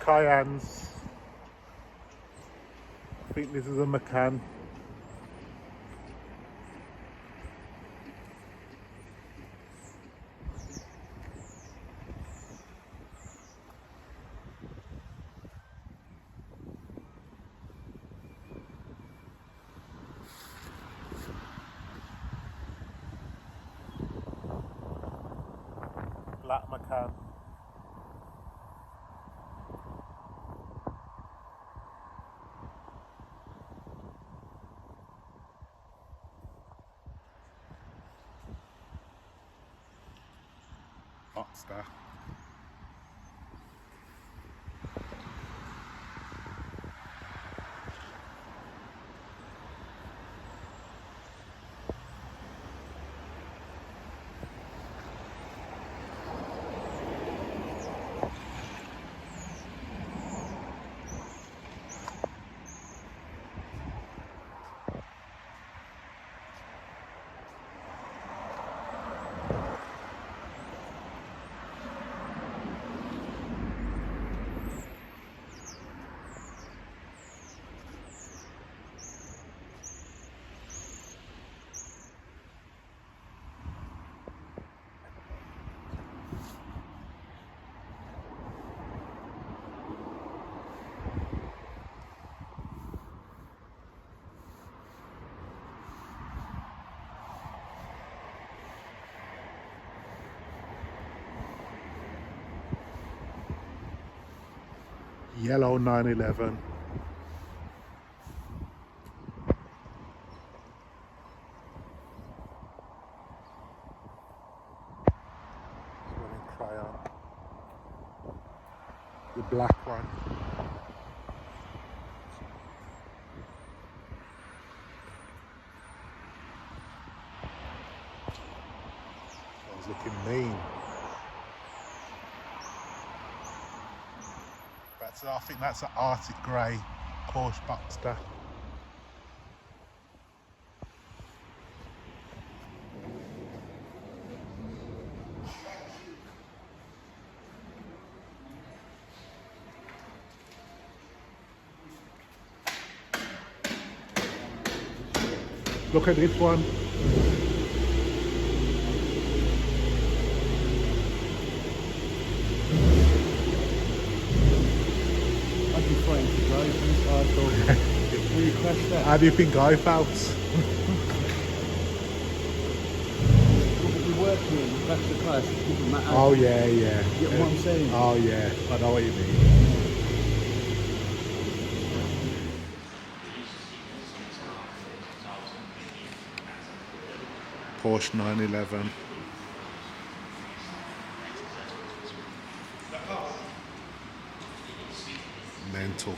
Cayennes. I think this is a Macan. Black Macan. Boxster. Yellow 911. This one in crayon. The black one. That was looking mean. I think that's an Arctic Grey Porsche Boxster. Look at this one. How do you think I felt? Oh yeah, yeah. You get what I'm saying? Oh yeah, I know what you mean. Porsche 911. Mental.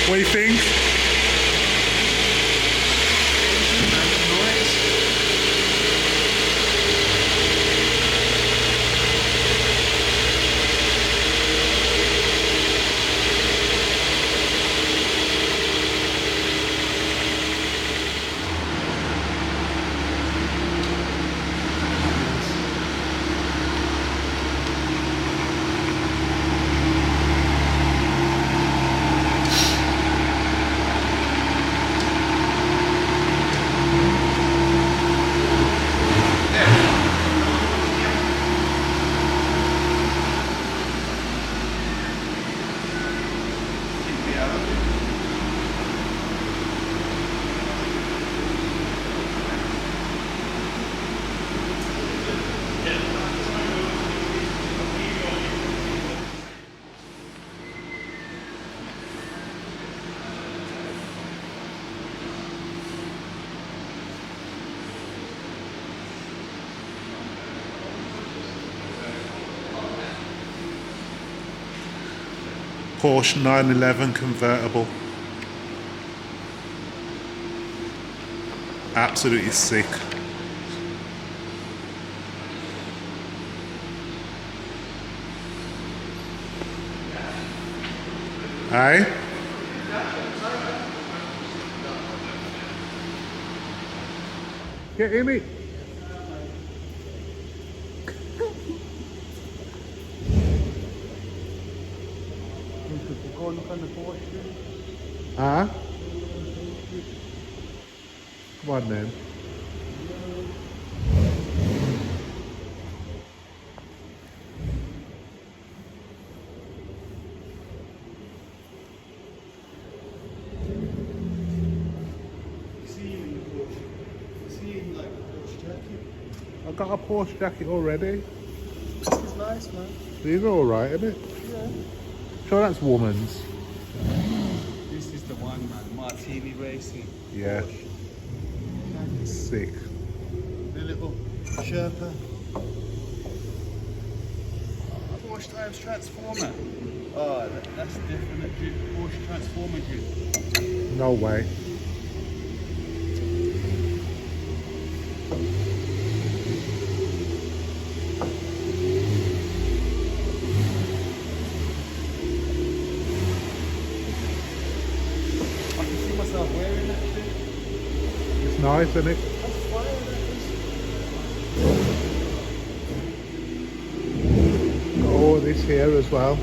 What do you think? Porsche 911 convertible. Absolutely sick. Hey? Get in it. Go and look on the Porsche. Huh? Come on then. See like a Porsche jacket. I've got a Porsche jacket already. This is nice, man. These are alright, isn't it? Yeah. Sure that's woman's. This is the one, man. Martini Racing. Yeah. Porsche. Sick. The little Sherpa. Porsche Times Transformer. Oh, that's different. Porsche Transformer dude. No way. I can see myself wearing that shit. It's nice, isn't it? That's fire, that is. Got all this here as well.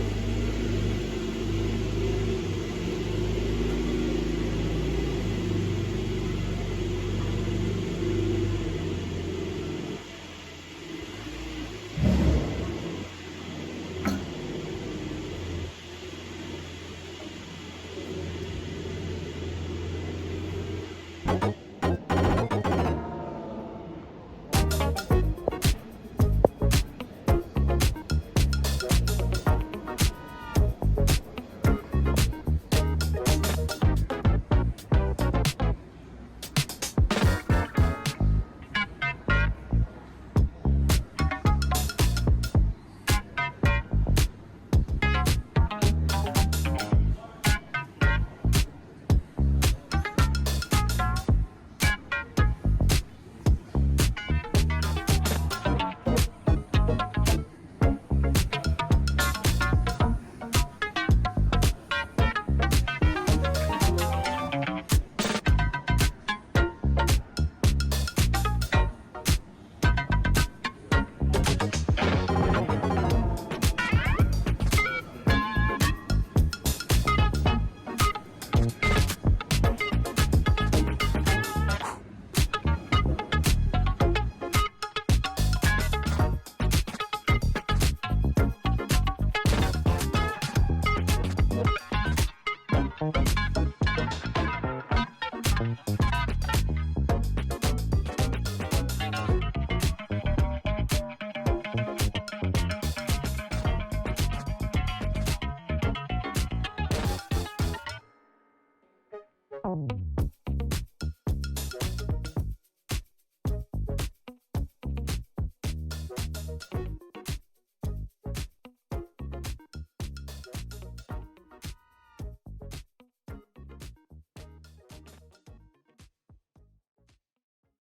Oh.